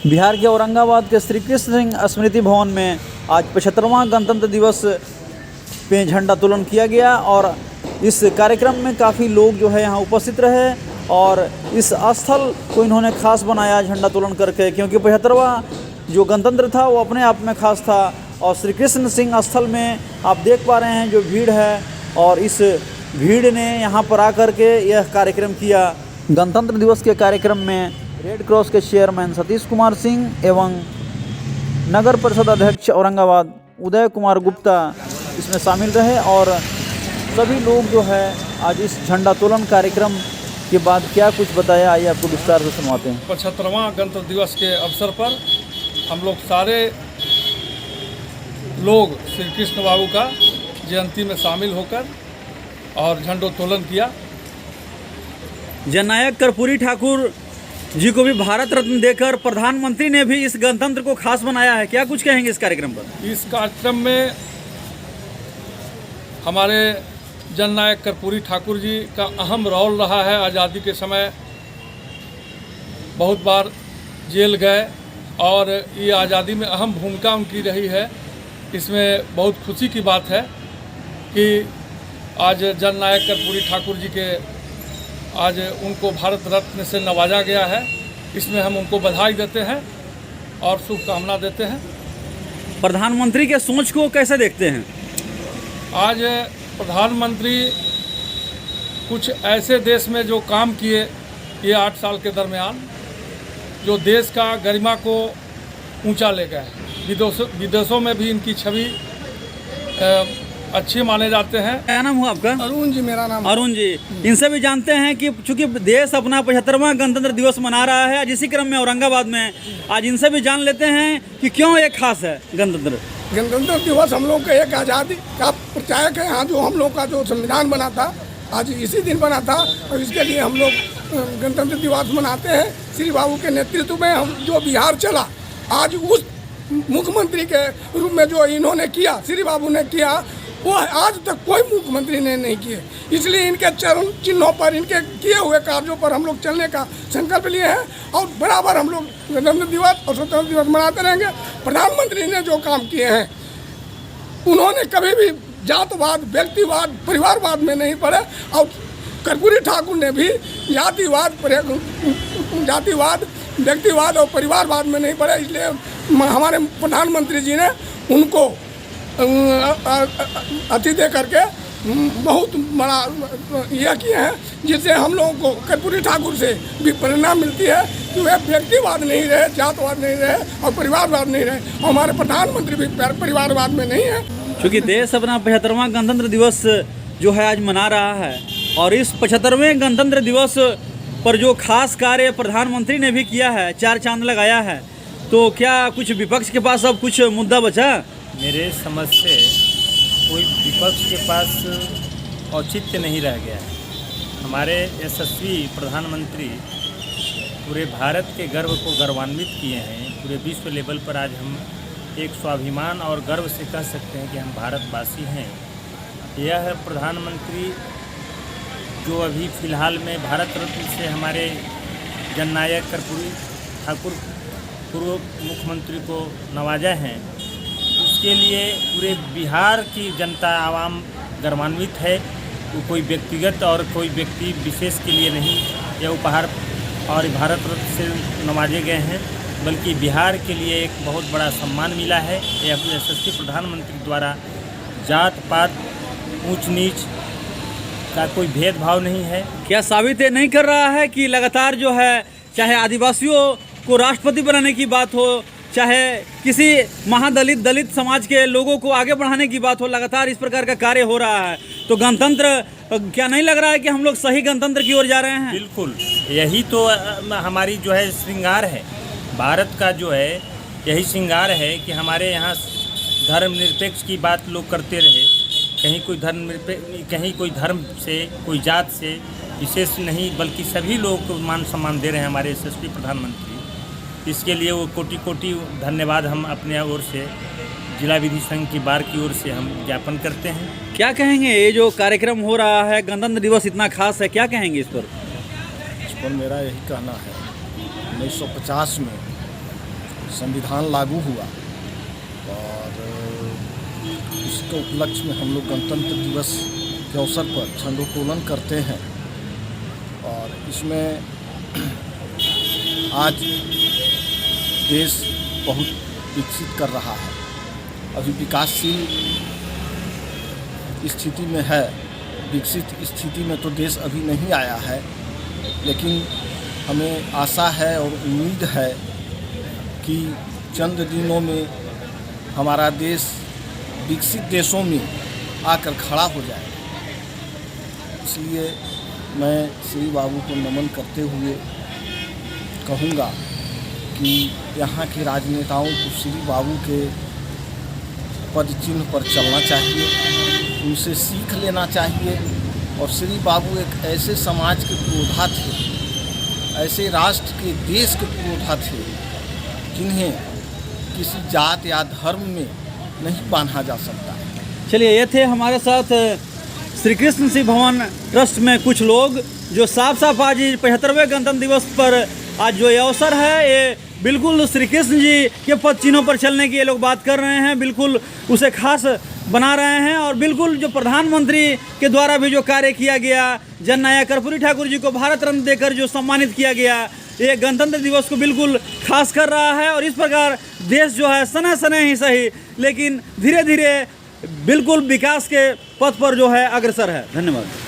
बिहार के औरंगाबाद के श्री कृष्ण सिंह स्मृति भवन में आज 75वां गणतंत्र दिवस पे झंडा तोलन किया गया और इस कार्यक्रम में काफ़ी लोग जो है यहाँ उपस्थित रहे और इस स्थल को इन्होंने खास बनाया झंडा तोलन करके, क्योंकि 75वां जो गणतंत्र था वो अपने आप में खास था। और श्री कृष्ण सिंह स्थल में आप देख पा रहे हैं जो भीड़ है और इस भीड़ ने यहाँ पर आकर के यह कार्यक्रम किया। गणतंत्र दिवस के कार्यक्रम में रेड क्रॉस के चेयरमैन सतीश कुमार सिंह एवं नगर परिषद अध्यक्ष औरंगाबाद उदय कुमार गुप्ता इसमें शामिल रहे और सभी लोग जो है आज इस झंडा तोलन कार्यक्रम के बाद क्या कुछ बताया, आइए आपको विस्तार से सुनवाते हैं। 75वां गणतंत्र दिवस के अवसर पर हम लोग सारे लोग श्री कृष्ण बाबू का जयंती में शामिल होकर और झंडोत्तोलन किया। जननायक कर्पूरी ठाकुर जी को भी भारत रत्न देकर प्रधानमंत्री ने भी इस गणतंत्र को खास बनाया है, क्या कुछ कहेंगे इस कार्यक्रम पर? इस कार्यक्रम में हमारे जननायक कर्पूरी ठाकुर जी का अहम रोल रहा है। आज़ादी के समय बहुत बार जेल गए और ये आज़ादी में अहम भूमिका उनकी रही है। इसमें बहुत खुशी की बात है कि आज जननायक कर्पूरी ठाकुर जी के आज उनको भारत रत्न से नवाजा गया है। इसमें हम उनको बधाई देते हैं और शुभकामना देते हैं। प्रधानमंत्री के सोच को कैसे देखते हैं? आज प्रधानमंत्री कुछ ऐसे देश में जो काम किए ये 8 साल के दरमियान, जो देश का गरिमा को ऊंचा ले गए। विदेशों में भी इनकी छवि अच्छे माने जाते हैं। क्या नाम हुआ आपका? अरुण जी मेरा नाम। अरुण जी, इनसे भी जानते हैं कि चूंकि देश अपना 75वां गणतंत्र दिवस मना रहा है आज इसी क्रम में औरंगाबाद में, आज इनसे भी जान लेते हैं कि क्यों ये खास है गणतंत्र दिवस। हम लोग का एक आज़ादी का प्रचारक है। यहाँ जो हम लोग का जो संविधान बना था आज इसी दिन बना था और इसके लिए हम लोग गणतंत्र दिवस मनाते हैं। श्री बाबू के नेतृत्व में हम जो बिहार चला, आज उस मुख्यमंत्री के रूप में जो इन्होंने किया, श्री बाबू ने किया, वो आज तक कोई मुख्यमंत्री ने नहीं किए। इसलिए इनके चरण चिन्हों पर, इनके किए हुए कार्यों पर हम लोग चलने का संकल्प लिए हैं और बराबर हम लोग गणतंत्र दिवस और स्वतंत्रता दिवस मनाते रहेंगे। प्रधानमंत्री ने जो काम किए हैं उन्होंने कभी भी जातवाद, व्यक्तिवाद, परिवारवाद में नहीं पड़े और कर्पूरी ठाकुर ने भी जातिवाद, व्यक्तिवाद और परिवारवाद में नहीं पड़े। इसलिए हमारे प्रधानमंत्री जी ने उनको अति दे करके बहुत बड़ा यह किए हैं, जिससे हम लोगों को कर्पूरी ठाकुर से भी प्रेरणा मिलती है कि वे व्यक्तिवाद नहीं रहे, जातवाद नहीं रहे और परिवारवाद नहीं रहे। हमारे प्रधानमंत्री भी परिवारवाद में नहीं है। क्योंकि देश अपना 75वां गणतंत्र दिवस जो है आज मना रहा है और इस 75वें गणतंत्र दिवस पर जो खास कार्य प्रधानमंत्री ने भी किया है, 4 चांद लगाया है, तो क्या कुछ विपक्ष के पास अब कुछ मुद्दा बचा? मेरे समझ से कोई विपक्ष के पास औचित्य नहीं रह गया है। हमारे यशस्वी प्रधानमंत्री पूरे भारत के गर्व को गौरवान्वित किए हैं। पूरे विश्व लेवल पर आज हम एक स्वाभिमान और गर्व से कह सकते हैं कि हम भारतवासी हैं। यह प्रधानमंत्री जो अभी फ़िलहाल में भारत रत्न से हमारे जननायक कर्पूरी ठाकुर पूर्व मुख्यमंत्री को नवाजा हैं, उसके लिए पूरे बिहार की जनता आवाम गर्वान्वित है। वो कोई व्यक्तिगत और कोई व्यक्ति विशेष के लिए नहीं यह उपहार और भारत रत्न से नवाजे गए हैं, बल्कि बिहार के लिए एक बहुत बड़ा सम्मान मिला है। यह यशस्वी प्रधानमंत्री द्वारा जात पात, ऊंच नीच का कोई भेदभाव नहीं है। क्या साबित नहीं कर रहा है कि लगातार जो है चाहे आदिवासियों को राष्ट्रपति बनाने की बात हो, चाहे किसी दलित समाज के लोगों को आगे बढ़ाने की बात हो, लगातार इस प्रकार का कार्य हो रहा है, तो गणतंत्र क्या नहीं लग रहा है कि हम लोग सही गणतंत्र की ओर जा रहे हैं? बिल्कुल, यही तो हमारी जो है श्रृंगार है। भारत का जो है यही श्रृंगार है कि हमारे यहाँ धर्मनिरपेक्ष की बात लोग करते रहे। कहीं कोई धर्म से, कोई जात से विशेष नहीं, बल्कि सभी लोग को मान सम्मान दे रहे हैं हमारे यशस्वी प्रधानमंत्री। इसके लिए वो कोटि कोटि धन्यवाद हम अपने ओर से, जिला विधि संघ की बार की ओर से हम ज्ञापन करते हैं। क्या कहेंगे, ये जो कार्यक्रम हो रहा है, गणतंत्र दिवस इतना खास है, क्या कहेंगे इस पर? मेरा यही कहना है, 1950 में संविधान लागू हुआ और इसके उपलक्ष्य में हम लोग गणतंत्र दिवस के अवसर पर झंडोत्तोलन करते हैं। और इसमें आज देश बहुत विकसित कर रहा है, अभी विकासशील स्थिति में है। विकसित स्थिति में तो देश अभी नहीं आया है, लेकिन हमें आशा है और उम्मीद है कि चंद दिनों में हमारा देश विकसित देशों में आकर खड़ा हो जाए। इसलिए मैं श्री बाबू को नमन करते हुए कहूँगा कि यहाँ के राजनेताओं को श्री बाबू के पद चिन्ह पर चलना चाहिए, उनसे सीख लेना चाहिए। और श्री बाबू एक ऐसे समाज के पुरोधा थे, ऐसे राष्ट्र के देश के पुरोधा थे जिन्हें किसी जात या धर्म में नहीं बांधा जा सकता। चलिए, ये थे हमारे साथ श्री कृष्ण सिंह भवन ट्रस्ट में कुछ लोग जो साफ साफ आज 75वें गणतंत्र दिवस पर आज जो ये अवसर है, ये बिल्कुल श्री कृष्ण जी के पद चिन्हों पर चलने की ये लोग बात कर रहे हैं, बिल्कुल उसे खास बना रहे हैं। और बिल्कुल जो प्रधानमंत्री के द्वारा भी जो कार्य किया गया, जननायक कर्पूरी ठाकुर जी को भारत रत्न देकर जो सम्मानित किया गया, ये गणतंत्र दिवस को बिल्कुल खास कर रहा है। और इस प्रकार देश जो है सने सने ही सही, लेकिन धीरे धीरे बिल्कुल विकास के पथ पर जो है अग्रसर है। धन्यवाद।